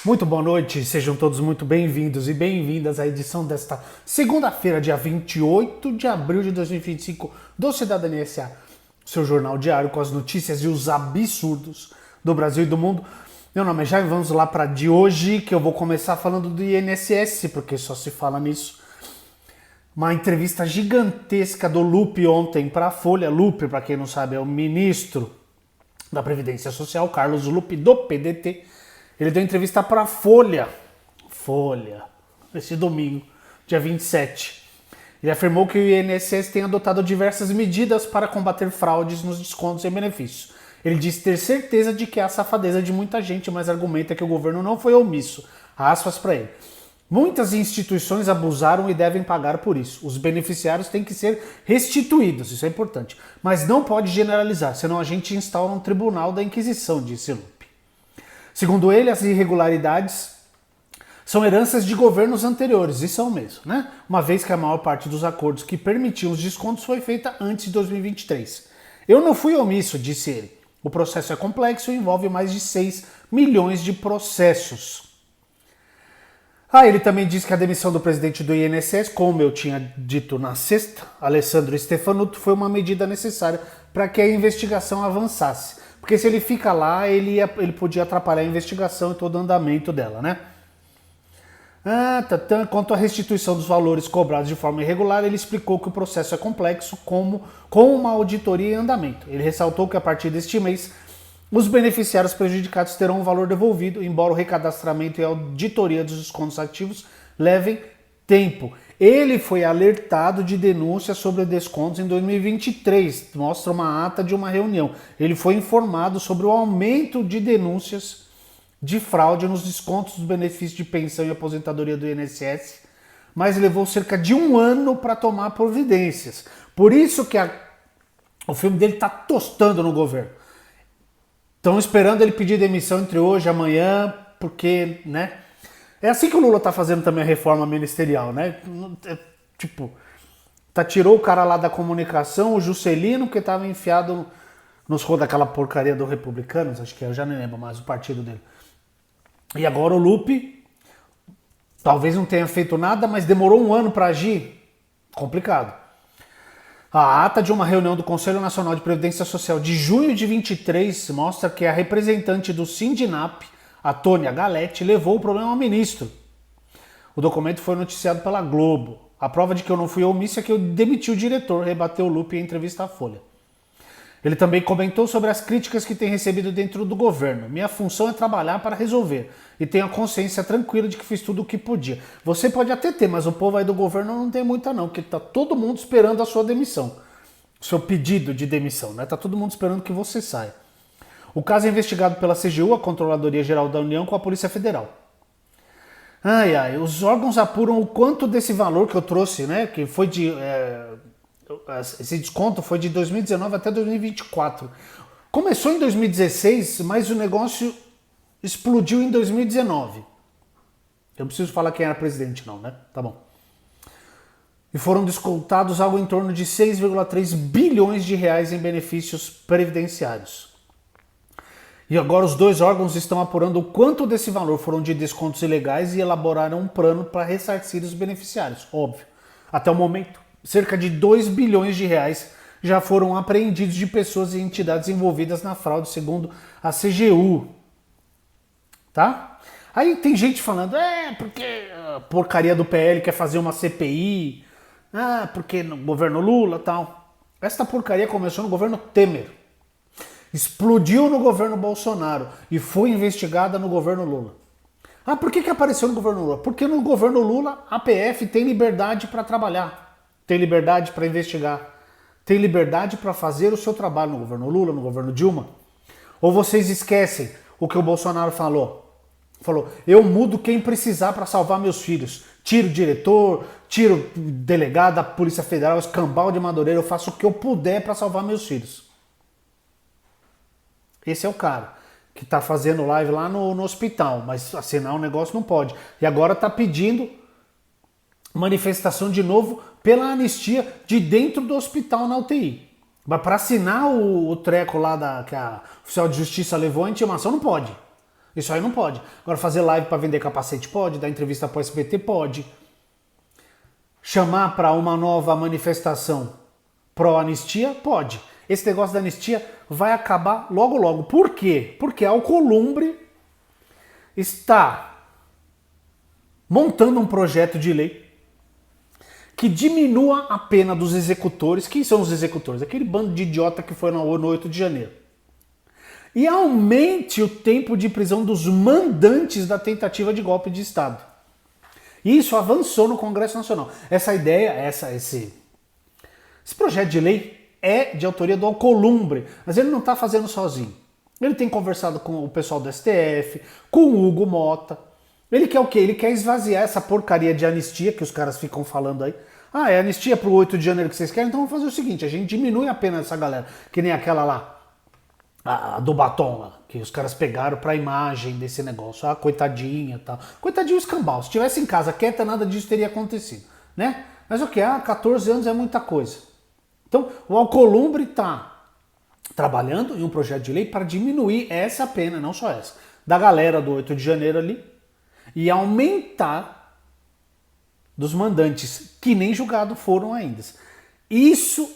Muito boa noite, sejam todos muito bem-vindos e bem-vindas à edição desta segunda-feira, dia 28 de abril de 2025, do Cidadania S.A., seu jornal diário com as notícias e os absurdos do Brasil e do mundo. Meu nome é Jair, vamos lá para de hoje, que eu vou começar falando do INSS, porque só se fala nisso. Uma entrevista gigantesca do Lupe ontem para a Folha. Lupe, para quem não sabe, é o ministro da Previdência Social, Carlos Lupe, do PDT. Ele deu entrevista para a Folha, esse domingo, dia 27. Ele afirmou que o INSS tem adotado diversas medidas para combater fraudes nos descontos e benefícios. Ele disse ter certeza de que há safadeza de muita gente, mas argumenta que o governo não foi omisso. Aspas para ele. Muitas instituições abusaram e devem pagar por isso. Os beneficiários têm que ser restituídos, isso é importante. Mas não pode generalizar, senão a gente instaura um tribunal da Inquisição, disse Lupe. Segundo ele, as irregularidades são heranças de governos anteriores, e são mesmo, né? Uma vez que a maior parte dos acordos que permitiam os descontos foi feita antes de 2023. Eu não fui omisso, disse ele. O processo é complexo e envolve mais de 6 milhões de processos. Ele também disse que a demissão do presidente do INSS, como eu tinha dito na sexta, Alessandro Stefanuto, foi uma medida necessária para que a investigação avançasse. Porque se ele fica lá, ele podia atrapalhar a investigação e todo o andamento dela, né? Quanto à restituição dos valores cobrados de forma irregular, ele explicou que o processo é complexo, com uma auditoria em andamento. Ele ressaltou que a partir deste mês, os beneficiários prejudicados terão um valor devolvido, embora o recadastramento e a auditoria dos descontos ativos levem tempo. Ele foi alertado de denúncias sobre descontos em 2023, mostra uma ata de uma reunião. Ele foi informado sobre o aumento de denúncias de fraude nos descontos dos benefícios de pensão e aposentadoria do INSS, mas levou cerca de um ano para tomar providências. Por isso que o filme dele está tostando no governo. Estão esperando ele pedir demissão entre hoje e amanhã, porque, né? É assim que o Lula tá fazendo também a reforma ministerial, né? Tirou o cara lá da comunicação, o Juscelino, que estava enfiado nos rolos daquela porcaria do Republicanos, acho que eu já nem lembro mais o partido dele. E agora o Lupe, talvez não tenha feito nada, mas demorou um ano para agir. Complicado. A ata de uma reunião do Conselho Nacional de Previdência Social de junho de 23 mostra que a representante do Sindinap, a Tônia Galetti, levou o problema ao ministro. O documento foi noticiado pela Globo. A prova de que eu não fui omisso é que eu demiti o diretor, rebateu o Lupe em entrevista à Folha. Ele também comentou sobre as críticas que tem recebido dentro do governo. Minha função é trabalhar para resolver e tenho a consciência tranquila de que fiz tudo o que podia. Você pode até ter, mas o povo aí do governo não tem muita não, porque está todo mundo esperando a sua demissão. O seu pedido de demissão, né? Tá todo mundo esperando que você saia. O caso é investigado pela CGU, a Controladoria Geral da União, com a Polícia Federal. Os órgãos apuram o quanto desse valor que eu trouxe, né? Que foi esse desconto foi de 2019 até 2024. Começou em 2016, mas o negócio explodiu em 2019. Eu não preciso falar quem era presidente não, né? Tá bom. E foram descontados algo em torno de 6,3 bilhões de reais em benefícios previdenciários. E agora os dois órgãos estão apurando o quanto desse valor foram de descontos ilegais e elaboraram um plano para ressarcir os beneficiários, óbvio. Até o momento, cerca de 2 bilhões de reais já foram apreendidos de pessoas e entidades envolvidas na fraude, segundo a CGU. Tá? Aí tem gente falando, porque a porcaria do PL quer fazer uma CPI, porque no governo Lula e tal. Esta porcaria começou no governo Temer. Explodiu no governo Bolsonaro e foi investigada no governo Lula. Por que apareceu no governo Lula? Porque no governo Lula a PF tem liberdade para trabalhar, tem liberdade para investigar, tem liberdade para fazer o seu trabalho no governo Lula, no governo Dilma. Ou vocês esquecem o que o Bolsonaro falou? Falou, eu mudo quem precisar para salvar meus filhos. Tiro o diretor, tiro o delegado da Polícia Federal, escambau de Madureira, eu faço o que eu puder para salvar meus filhos. Esse é o cara que tá fazendo live lá no hospital, mas assinar o negócio não pode. E agora tá pedindo manifestação de novo pela anistia de dentro do hospital na UTI. Mas para assinar o treco lá que a oficial de justiça levou a intimação, não pode. Isso aí não pode. Agora, fazer live para vender capacete pode, dar entrevista para o SBT pode. Chamar para uma nova manifestação pró-anistia pode. Esse negócio da anistia vai acabar logo logo. Por quê? Porque a Alcolumbre está montando um projeto de lei que diminua a pena dos executores. Quem são os executores? Aquele bando de idiota que foi no 8 de janeiro. E aumente o tempo de prisão dos mandantes da tentativa de golpe de Estado. Isso avançou no Congresso Nacional. Essa ideia, esse projeto de lei é de autoria do Alcolumbre, mas ele não está fazendo sozinho. Ele tem conversado com o pessoal do STF, com o Hugo Mota. Ele quer o quê? Ele quer esvaziar essa porcaria de anistia que os caras ficam falando aí. Ah, é anistia pro 8 de janeiro que vocês querem? Então vamos fazer o seguinte, a gente diminui a pena dessa galera, que nem aquela lá, a do batom lá, que os caras pegaram pra imagem desse negócio. Ah, coitadinha e tal. Coitadinho escambau. Se tivesse em casa quieta, nada disso teria acontecido, né? Mas o que? 14 anos é muita coisa. Então, o Alcolumbre tá trabalhando em um projeto de lei para diminuir essa pena, não só essa, da galera do 8 de janeiro ali, e aumentar dos mandantes que nem julgado foram ainda. Isso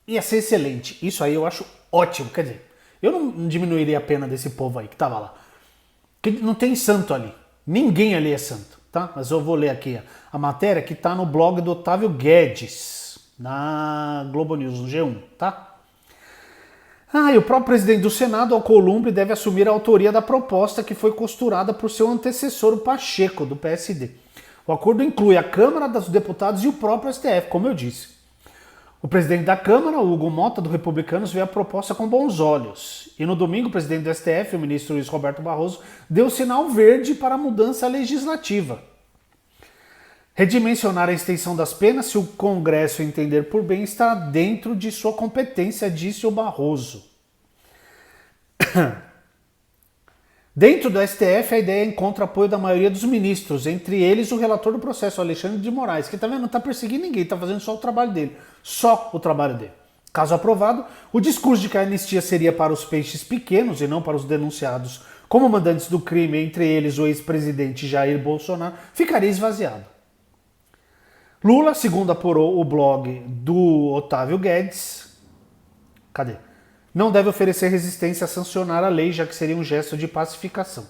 ia ser excelente. Isso aí eu acho ótimo. Quer dizer, eu não diminuiria a pena desse povo aí que tava lá. Que não tem santo ali. Ninguém ali é santo, tá? Mas eu vou ler aqui a matéria que tá no blog do Otávio Guedes, na Globo News, no G1, tá? E o próprio presidente do Senado, Alcolumbre, deve assumir a autoria da proposta que foi costurada por seu antecessor, o Pacheco, do PSD. O acordo inclui a Câmara dos Deputados e o próprio STF, como eu disse. O presidente da Câmara, o Hugo Mota, do Republicanos, vê a proposta com bons olhos. E no domingo, o presidente do STF, o ministro Luiz Roberto Barroso, deu sinal verde para a mudança legislativa. Redimensionar a extensão das penas, se o Congresso entender por bem, está dentro de sua competência, disse o Barroso. Dentro do STF, a ideia encontra apoio da maioria dos ministros, entre eles o relator do processo, Alexandre de Moraes, que também não está perseguindo ninguém, está fazendo só o trabalho dele. Só o trabalho dele. Caso aprovado, o discurso de que a anistia seria para os peixes pequenos e não para os denunciados como mandantes do crime, entre eles o ex-presidente Jair Bolsonaro, ficaria esvaziado. Lula, segundo apurou o blog do Otávio Guedes, não deve oferecer resistência a sancionar a lei, já que seria um gesto de pacificação.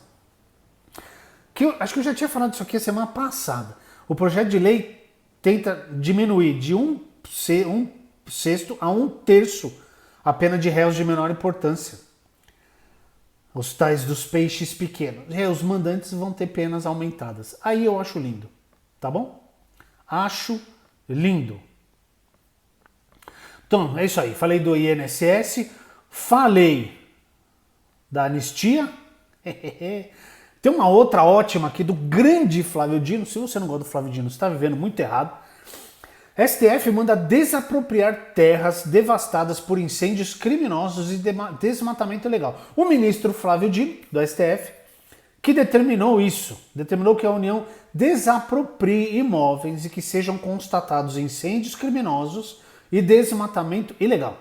Acho que eu já tinha falado disso aqui a semana passada. O projeto de lei tenta diminuir de 1/6 a 1/3 a pena de réus de menor importância. Os tais dos peixes pequenos. E os mandantes vão ter penas aumentadas. Aí eu acho lindo, tá bom? Acho lindo. Então, é isso aí. Falei do INSS, falei da anistia. Tem uma outra ótima aqui do grande Flávio Dino. Se você não gosta do Flávio Dino, você está vivendo muito errado. STF manda desapropriar terras devastadas por incêndios criminosos e desmatamento ilegal. O ministro Flávio Dino, do STF, que determinou isso, determinou que a União desaproprie imóveis e que sejam constatados incêndios criminosos e desmatamento ilegal.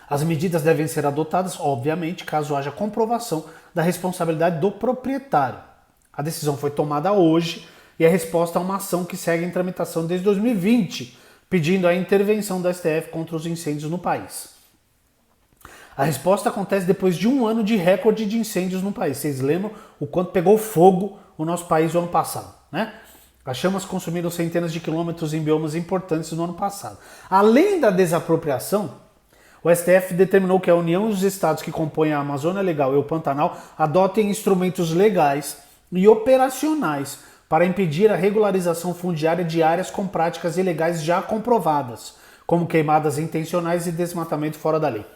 As medidas devem ser adotadas, obviamente, caso haja comprovação da responsabilidade do proprietário. A decisão foi tomada hoje e é resposta a uma ação que segue em tramitação desde 2020, pedindo a intervenção da STF contra os incêndios no país. A resposta acontece depois de um ano de recorde de incêndios no país. Vocês lembram o quanto pegou fogo o nosso país no ano passado, né? As chamas consumiram centenas de quilômetros em biomas importantes no ano passado. Além da desapropriação, o STF determinou que a União e os estados que compõem a Amazônia Legal e o Pantanal adotem instrumentos legais e operacionais para impedir a regularização fundiária de áreas com práticas ilegais já comprovadas, como queimadas intencionais e desmatamento fora da lei.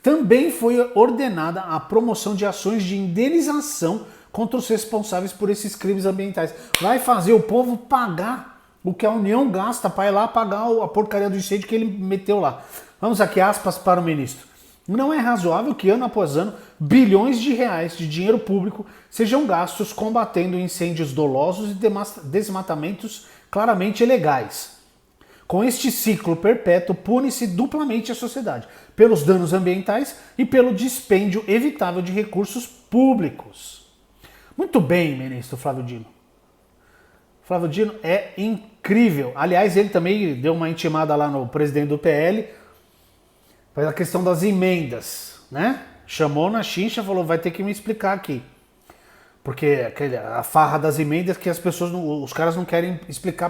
Também foi ordenada a promoção de ações de indenização contra os responsáveis por esses crimes ambientais. Vai fazer o povo pagar o que a União gasta para ir lá pagar a porcaria do incêndio que ele meteu lá. Vamos aqui, aspas para o ministro. Não é razoável que ano após ano bilhões de reais de dinheiro público sejam gastos combatendo incêndios dolosos e desmatamentos claramente ilegais. Com este ciclo perpétuo, pune-se duplamente a sociedade, pelos danos ambientais e pelo dispêndio evitável de recursos públicos. Muito bem, ministro Flávio Dino. Flávio Dino é incrível. Aliás, ele também deu uma intimada lá no presidente do PL para a questão das emendas, né? Chamou na chincha, falou, vai ter que me explicar aqui. Porque a farra das emendas que as pessoas, os caras não querem explicar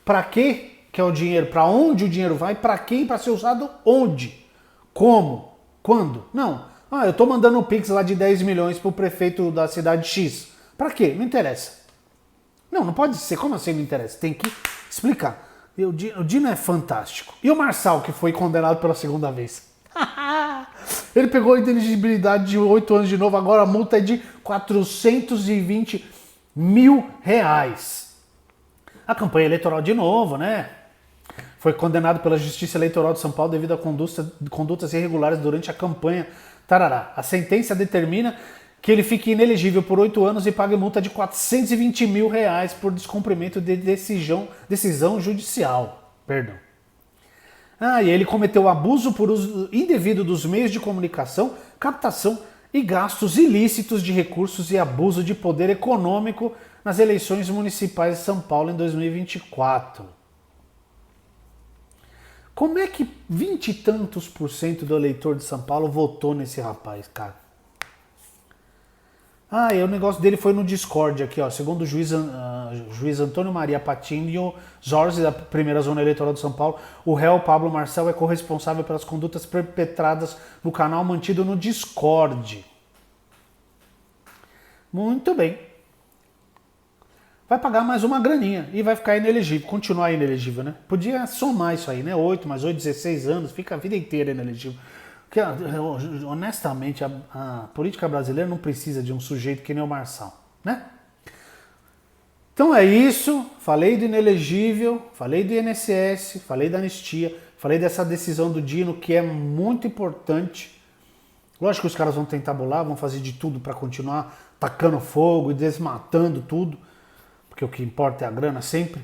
para que é o dinheiro, para onde o dinheiro vai, para quem, para ser usado onde, como, quando. Não. Eu tô mandando um pix lá de 10 milhões pro prefeito da cidade X. Para quê? Não interessa. Não pode ser. Como assim não interessa? Tem que explicar. O Dino é fantástico. E o Marçal, que foi condenado pela segunda vez? Ele pegou a inelegibilidade de 8 anos de novo, agora a multa é de 420 mil reais. A campanha eleitoral de novo, né? Foi condenado pela Justiça Eleitoral de São Paulo devido a condutas irregulares durante a campanha. Tarará. A sentença determina que ele fique inelegível por 8 anos e pague multa de 420 mil reais por descumprimento de decisão judicial. Perdão. E ele cometeu abuso por uso indevido dos meios de comunicação, captação e gastos ilícitos de recursos e abuso de poder econômico nas eleições municipais de São Paulo em 2024. Como é que 20 e tantos % do eleitor de São Paulo votou nesse rapaz, cara? E o negócio dele foi no Discord aqui, ó. Segundo o juiz Antônio Maria Patinho Jorge, da primeira zona eleitoral de São Paulo, o réu Pablo Marçal é corresponsável pelas condutas perpetradas no canal mantido no Discord. Muito bem. Vai pagar mais uma graninha e vai ficar inelegível, continuar inelegível, né? Podia somar isso aí, né? 8 mais 8, 16 anos, fica a vida inteira inelegível. Porque, honestamente, a política brasileira não precisa de um sujeito que nem o Marçal, né? Então é isso, falei do inelegível, falei do INSS, falei da anistia, falei dessa decisão do Dino, que é muito importante. Lógico que os caras vão tentar bolar, vão fazer de tudo para continuar tacando fogo e desmatando tudo, porque o que importa é a grana sempre,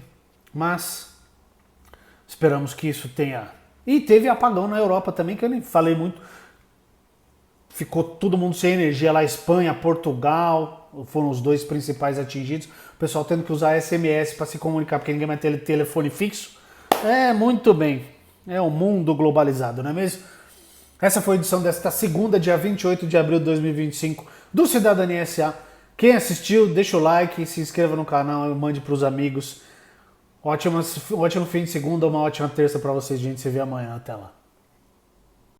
mas esperamos que isso tenha... E teve apagão na Europa também, que eu nem falei muito, ficou todo mundo sem energia lá, Espanha, Portugal, foram os dois principais atingidos, o pessoal tendo que usar SMS para se comunicar, porque ninguém vai ter telefone fixo. Muito bem, é um mundo globalizado, não é mesmo? Essa foi a edição desta segunda, dia 28 de abril de 2025, do Cidadania SA. Quem assistiu, deixa o like, se inscreva no canal e mande para os amigos. Ótimo fim de segunda, uma ótima terça para vocês, gente. Se vê amanhã. Até lá.